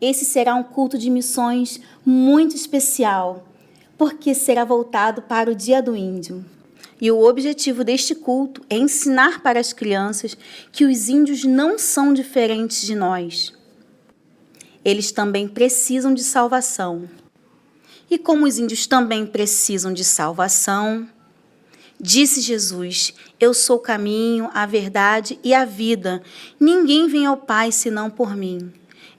Esse será um culto de missões muito especial, porque será voltado para o Dia do Índio. E o objetivo deste culto é ensinar para as crianças que os índios não são diferentes de nós. Eles também precisam de salvação. E como os índios também precisam de salvação, disse Jesus: eu sou o caminho, a verdade e a vida. Ninguém vem ao Pai senão por mim.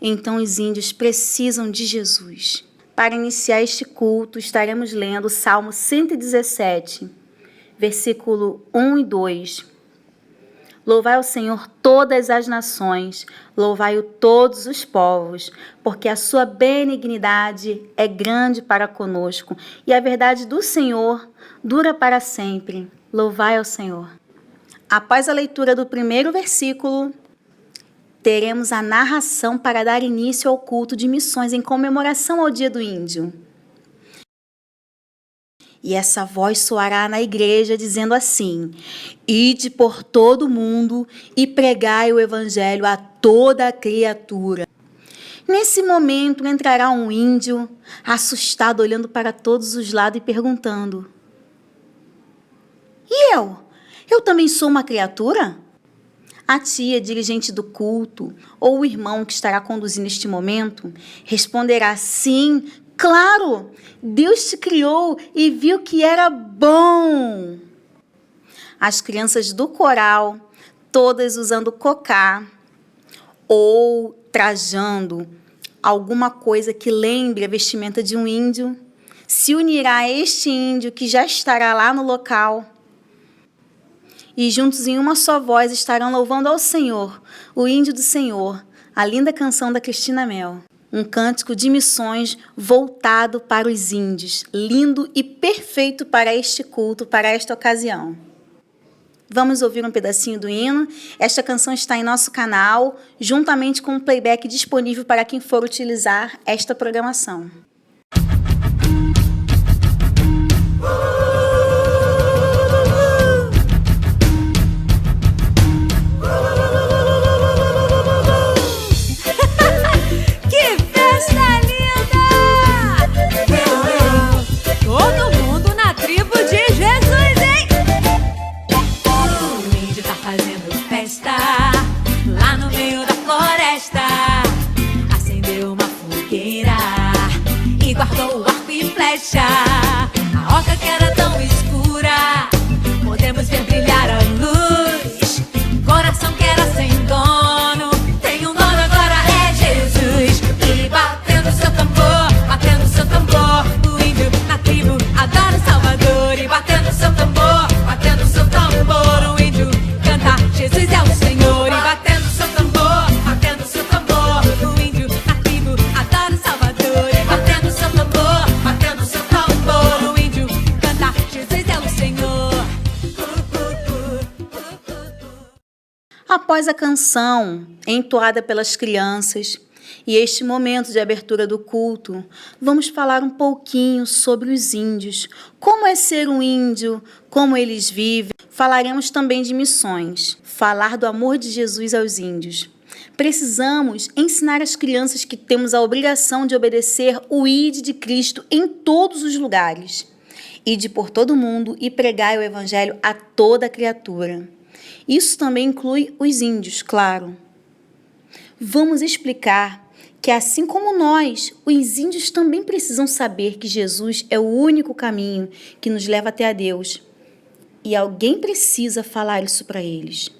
Então os índios precisam de Jesus. Para iniciar este culto, estaremos lendo o Salmo 117, versículo 1 e 2. Louvai ao Senhor todas as nações, louvai-o todos os povos, porque a sua benignidade é grande para conosco, e a verdade do Senhor dura para sempre. Louvai ao Senhor. Após a leitura do primeiro versículo, teremos a narração para dar início ao culto de missões em comemoração ao Dia do Índio. E essa voz soará na igreja dizendo assim: ide por todo o mundo e pregai o evangelho a toda criatura. Nesse momento entrará um índio, assustado, olhando para todos os lados e perguntando: e eu? Eu também sou uma criatura? A tia, dirigente do culto, ou o irmão que estará conduzindo este momento, responderá: sim, claro, Deus te criou e viu que era bom. As crianças do coral, todas usando cocá ou trajando alguma coisa que lembre a vestimenta de um índio, se unirá a este índio que já estará lá no local. E juntos em uma só voz estarão louvando ao Senhor, o índio do Senhor, a linda canção da Cristina Mel. Um cântico de missões voltado para os índios, lindo e perfeito para este culto, para esta ocasião. Vamos ouvir um pedacinho do hino. Esta canção está em nosso canal, juntamente com o playback disponível para quem for utilizar esta programação. A oca que era tão escura, podemos ver brilhar a luz. Coração que era sem dono, tem um dono agora, é Jesus. E batendo seu tambor, o índio na tribo adora o Salvador. E batendo seu tambor, o índio canta: Jesus é o Senhor. E batendo seu tambor, o índio na tribo adora o Salvador. E batendo seu tambor, o índio canta: Jesus é o Senhor. Após a canção entoada pelas crianças e este momento de abertura do culto, vamos falar um pouquinho sobre os índios, como é ser um índio, como eles vivem. Falaremos também de missões, falar do amor de Jesus aos índios. Precisamos ensinar as crianças que temos a obrigação de obedecer o ide de Cristo em todos os lugares. Ide por todo mundo e pregai o evangelho a toda criatura. Isso também inclui os índios, claro. Vamos explicar que, assim como nós, os índios também precisam saber que Jesus é o único caminho que nos leva até a Deus. E alguém precisa falar isso para eles.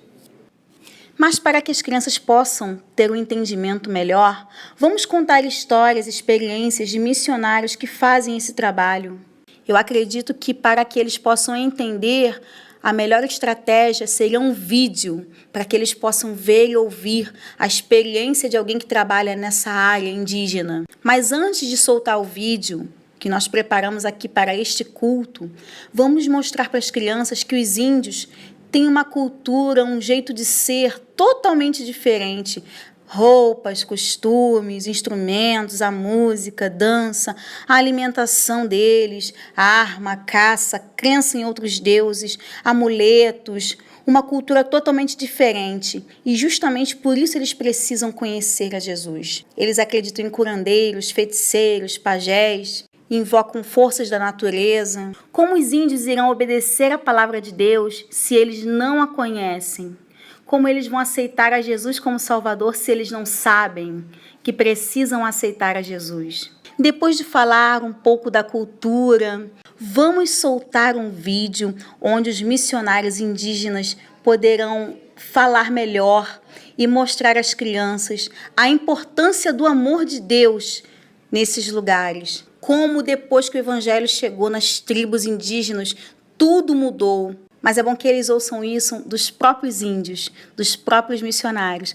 Mas para que as crianças possam ter um entendimento melhor, vamos contar histórias e experiências de missionários que fazem esse trabalho. Eu acredito que para que eles possam entender, a melhor estratégia seria um vídeo, para que eles possam ver e ouvir a experiência de alguém que trabalha nessa área indígena. Mas antes de soltar o vídeo, que nós preparamos aqui para este culto, vamos mostrar para as crianças que os índios têm uma cultura, um jeito de ser totalmente diferente. Roupas, costumes, instrumentos, a música, dança, a alimentação deles, a arma, a caça, crença em outros deuses, amuletos, uma cultura totalmente diferente, e justamente por isso eles precisam conhecer a Jesus. Eles acreditam em curandeiros, feiticeiros, pajés, invocam forças da natureza. Como os índios irão obedecer à palavra de Deus se eles não a conhecem? Como eles vão aceitar a Jesus como Salvador se eles não sabem que precisam aceitar a Jesus? Depois de falar um pouco da cultura, vamos soltar um vídeo onde os missionários indígenas poderão falar melhor e mostrar às crianças a importância do amor de Deus nesses lugares. Como depois que o evangelho chegou nas tribos indígenas, tudo mudou. Mas é bom que eles ouçam isso dos próprios índios, dos próprios missionários.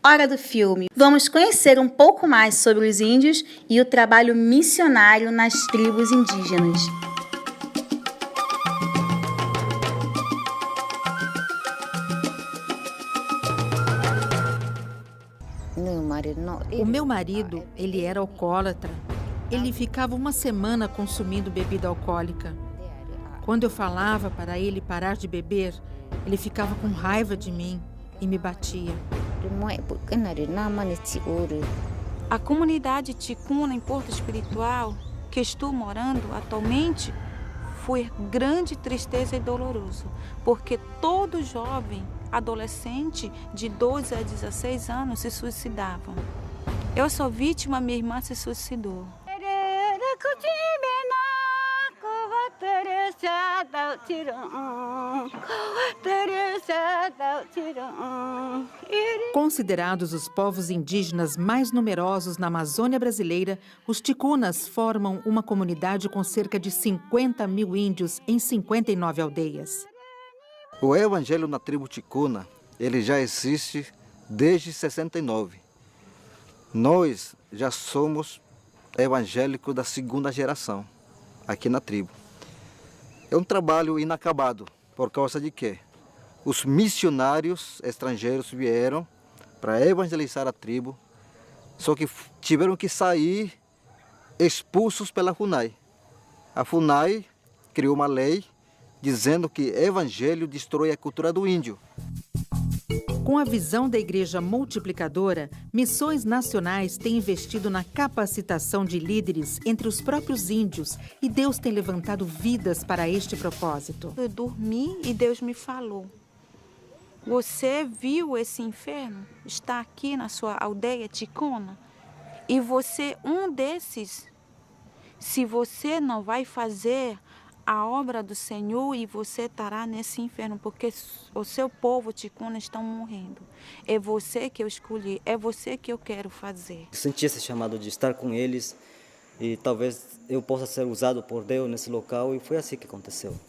Hora do filme. Vamos conhecer um pouco mais sobre os índios e o trabalho missionário nas tribos indígenas. O meu marido, ele era alcoólatra. Ele ficava uma semana consumindo bebida alcoólica. Quando eu falava para ele parar de beber, ele ficava com raiva de mim e me batia. A comunidade ticuna em Porto Espiritual, que estou morando atualmente, foi grande tristeza e doloroso, porque todo jovem, adolescente de 12 a 16 anos se suicidavam. Eu sou vítima, minha irmã se suicidou. Considerados os povos indígenas mais numerosos na Amazônia brasileira, os ticunas formam uma comunidade com cerca de 50 mil índios em 59 aldeias. O evangelho na tribo ticuna, ele já existe desde 69. Nós já somos evangélicos da segunda geração aqui na tribo. É um trabalho inacabado, por causa de quê? Os missionários estrangeiros vieram para evangelizar a tribo, só que tiveram que sair expulsos pela FUNAI. A FUNAI criou uma lei dizendo que evangelho destrói a cultura do índio. Com a visão da Igreja Multiplicadora, Missões Nacionais têm investido na capacitação de líderes entre os próprios índios e Deus tem levantado vidas para este propósito. Eu dormi e Deus me falou: você viu esse inferno? Está aqui na sua aldeia ticuna? E você, um desses, se você não vai fazer a obra do Senhor, e você estará nesse inferno, porque o seu povo ticuna estão morrendo. É você que eu escolhi, é você que eu quero fazer. Senti esse chamado de estar com eles e talvez eu possa ser usado por Deus nesse local, e foi assim que aconteceu.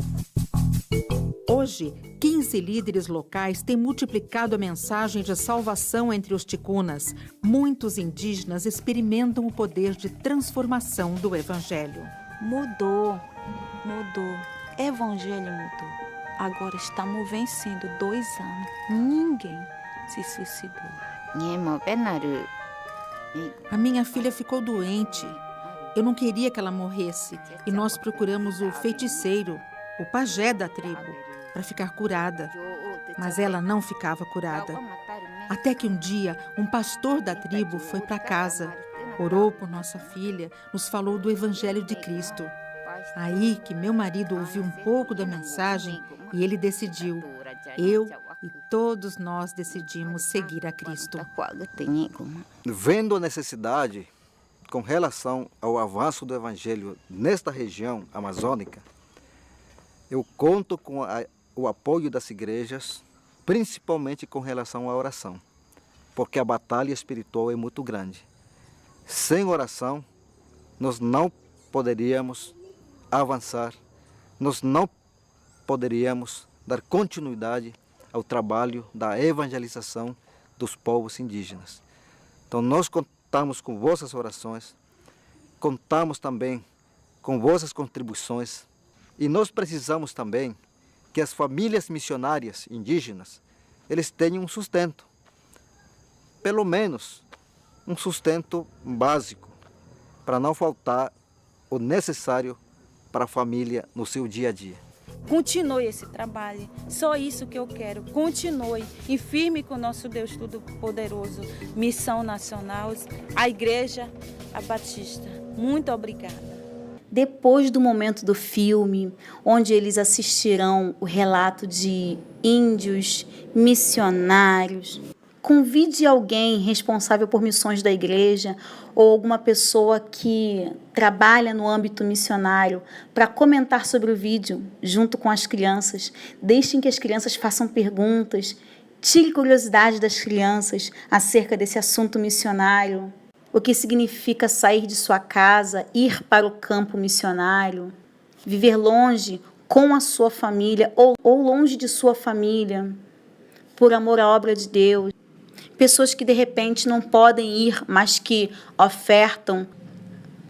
Hoje, 15 líderes locais têm multiplicado a mensagem de salvação entre os ticunas. Muitos indígenas experimentam o poder de transformação do Evangelho. Mudou. Evangelho mudou. Agora estamos vencendo 2 anos. Ninguém se suicidou. A minha filha ficou doente. Eu não queria que ela morresse. E nós procuramos o feiticeiro, o pajé da tribo, para ficar curada. Mas ela não ficava curada. Até que um dia, um pastor da tribo foi para casa, orou por nossa filha, nos falou do Evangelho de Cristo. Aí que meu marido ouviu um pouco da mensagem e ele decidiu. Eu e todos nós decidimos seguir a Cristo. Vendo a necessidade com relação ao avanço do Evangelho nesta região amazônica, eu conto com o apoio das igrejas, principalmente com relação à oração, porque a batalha espiritual é muito grande. Sem oração, nós não poderíamos avançar, nós não poderíamos dar continuidade ao trabalho da evangelização dos povos indígenas. Então nós contamos com vossas orações, contamos também com vossas contribuições, e nós precisamos também que as famílias missionárias indígenas, eles tenham um sustento, pelo menos um sustento básico, para não faltar o necessário para a família no seu dia a dia. continue esse trabalho. Só isso que eu quero. Continue e firme com o nosso Deus Todo-Poderoso. Missão Nacional, a Igreja a Batista. Muito obrigada. Depois do momento do filme, onde eles assistirão o relato de índios, missionários, convide alguém responsável por missões da igreja ou alguma pessoa que trabalha no âmbito missionário para comentar sobre o vídeo junto com as crianças. Deixem que as crianças façam perguntas, tire curiosidade das crianças acerca desse assunto missionário. O que significa sair de sua casa, ir para o campo missionário, viver longe com a sua família ou longe de sua família, por amor à obra de Deus. Pessoas que de repente não podem ir, mas que ofertam,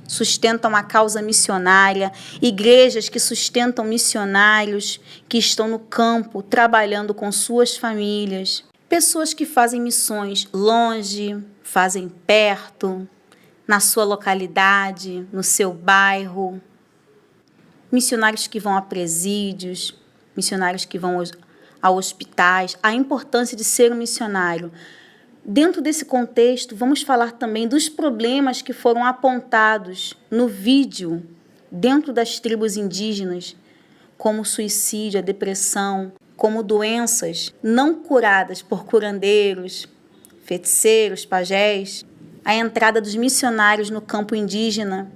sustentam a causa missionária, igrejas que sustentam missionários que estão no campo trabalhando com suas famílias, pessoas que fazem missões longe, fazem perto, na sua localidade, no seu bairro, missionários que vão a presídios, missionários que vão a hospitais, a importância de ser um missionário. Dentro desse contexto, vamos falar também dos problemas que foram apontados no vídeo dentro das tribos indígenas, como o suicídio, a depressão, como doenças não curadas por curandeiros, feiticeiros, pajés, a entrada dos missionários no campo indígena,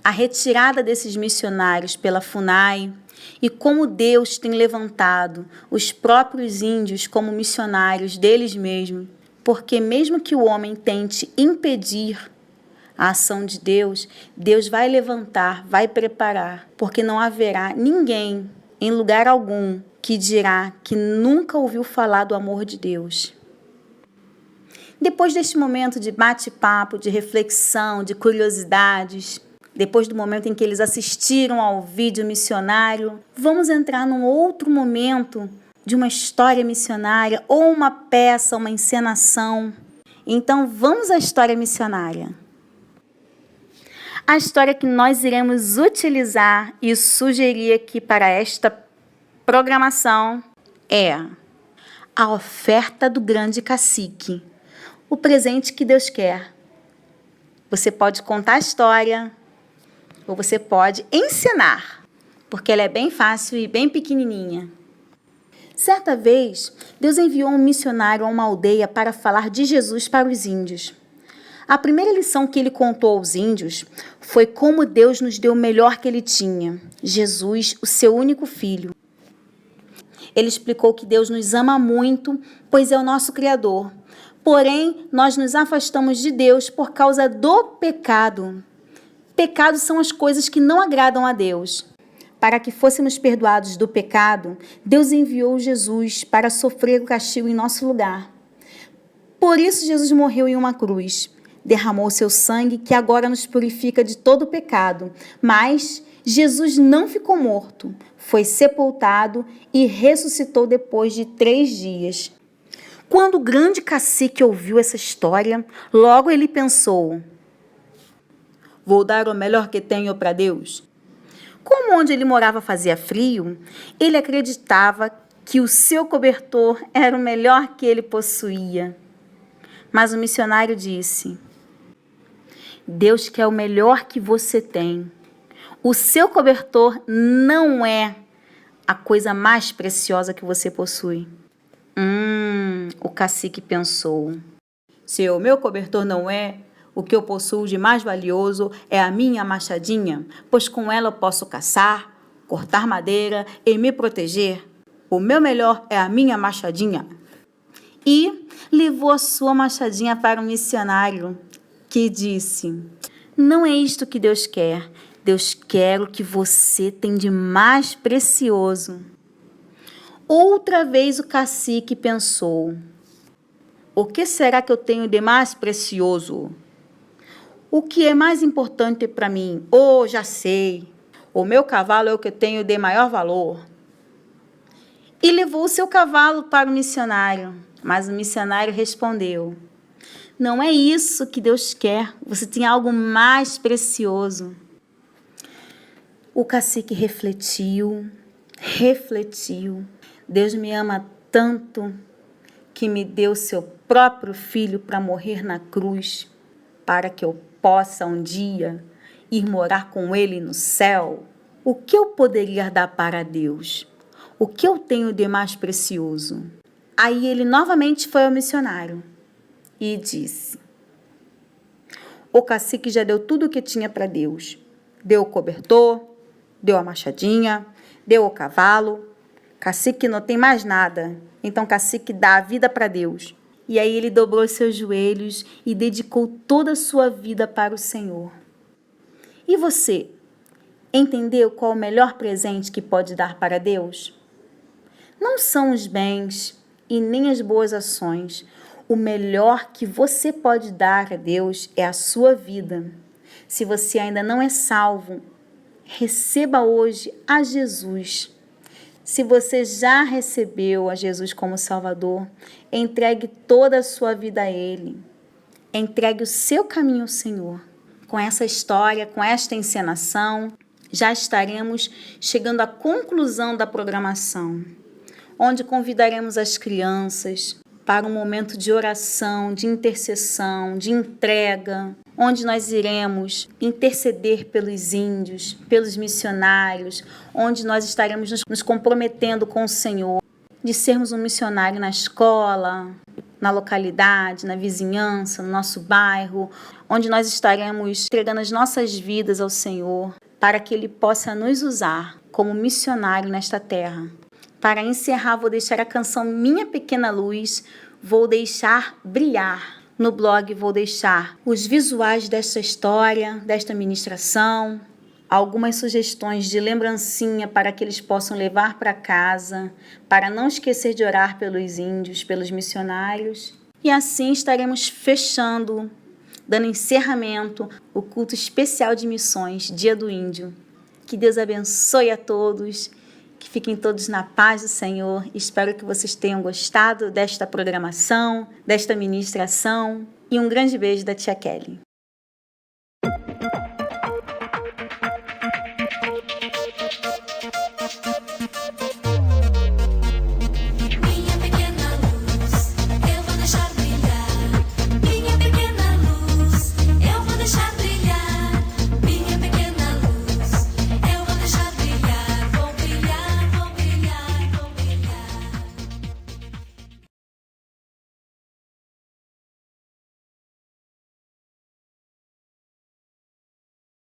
a retirada desses missionários pela FUNAI, e como Deus tem levantado os próprios índios como missionários deles mesmos, porque mesmo que o homem tente impedir a ação de Deus, Deus vai levantar, vai preparar, porque não haverá ninguém em lugar algum que dirá que nunca ouviu falar do amor de Deus. Depois deste momento de bate-papo, de reflexão, de curiosidades, depois do momento em que eles assistiram ao vídeo missionário, vamos entrar num outro momento de uma história missionária ou uma peça, uma encenação. Então, vamos à história missionária. A história que nós iremos utilizar e sugerir aqui para esta programação é a oferta do grande cacique, o presente que Deus quer. Você pode contar a história ou você pode encenar, porque ela é bem fácil e bem pequenininha. Certa vez, Deus enviou um missionário a uma aldeia para falar de Jesus para os índios. A primeira lição que ele contou aos índios foi como Deus nos deu o melhor que ele tinha, Jesus, o seu único filho. Ele explicou que Deus nos ama muito, pois é o nosso Criador. Porém, nós nos afastamos de Deus por causa do pecado. Pecados são as coisas que não agradam a Deus. Para que fôssemos perdoados do pecado, Deus enviou Jesus para sofrer o castigo em nosso lugar. Por isso, Jesus morreu em uma cruz. Derramou seu sangue, que agora nos purifica de todo pecado. Mas Jesus não ficou morto. Foi sepultado e ressuscitou depois de 3 dias. Quando o grande cacique ouviu essa história, logo ele pensou: vou dar o melhor que tenho para Deus. Como onde ele morava fazia frio, ele acreditava que o seu cobertor era o melhor que ele possuía. Mas o missionário disse: Deus quer o melhor que você tem. O seu cobertor não é a coisa mais preciosa que você possui. O cacique pensou: se o meu cobertor não é, o que eu possuo de mais valioso é a minha machadinha, pois com ela eu posso caçar, cortar madeira e me proteger. O meu melhor é a minha machadinha. E levou a sua machadinha para o missionário, que disse: não é isto que Deus quer. Deus quer o que você tem de mais precioso. Outra vez o cacique pensou: o que será que eu tenho de mais precioso? O que é mais importante para mim? Oh, já sei. O meu cavalo é o que eu tenho de maior valor. E levou o seu cavalo para o missionário. Mas o missionário respondeu: não é isso que Deus quer. Você tem algo mais precioso. O cacique refletiu refletiu: Deus me ama tanto que me deu seu próprio filho para morrer na cruz, para que eu possa um dia ir morar com ele no céu. O que eu poderia dar para Deus? O que eu tenho de mais precioso? Aí ele novamente foi ao missionário e disse: o cacique já deu tudo o que tinha para Deus. Deu o cobertor, deu a machadinha, deu o cavalo. Cacique não tem mais nada. Então cacique dá a vida para Deus. E aí ele dobrou seus joelhos e dedicou toda a sua vida para o Senhor. E você, entendeu qual o melhor presente que pode dar para Deus? Não são os bens e nem as boas ações. O melhor que você pode dar a Deus é a sua vida. Se você ainda não é salvo, receba hoje a Jesus. Se você já recebeu a Jesus como Salvador, entregue toda a sua vida a Ele. Entregue o seu caminho ao Senhor. Com essa história, com esta encenação, já estaremos chegando à conclusão da programação, onde convidaremos as crianças para um momento de oração, de intercessão, de entrega, onde nós iremos interceder pelos índios, pelos missionários, onde nós estaremos nos comprometendo com o Senhor, de sermos um missionário na escola, na localidade, na vizinhança, no nosso bairro, onde nós estaremos entregando as nossas vidas ao Senhor, para que Ele possa nos usar como missionário nesta terra. Para encerrar, vou deixar a canção Minha Pequena Luz, vou deixar brilhar. No blog vou deixar os visuais desta história, desta ministração, algumas sugestões de lembrancinha para que eles possam levar para casa, para não esquecer de orar pelos índios, pelos missionários. E assim estaremos fechando, dando encerramento, o culto especial de missões, Dia do Índio. Que Deus abençoe a todos, que fiquem todos na paz do Senhor. Espero que vocês tenham gostado desta programação, desta ministração. E um grande beijo da tia Kelly.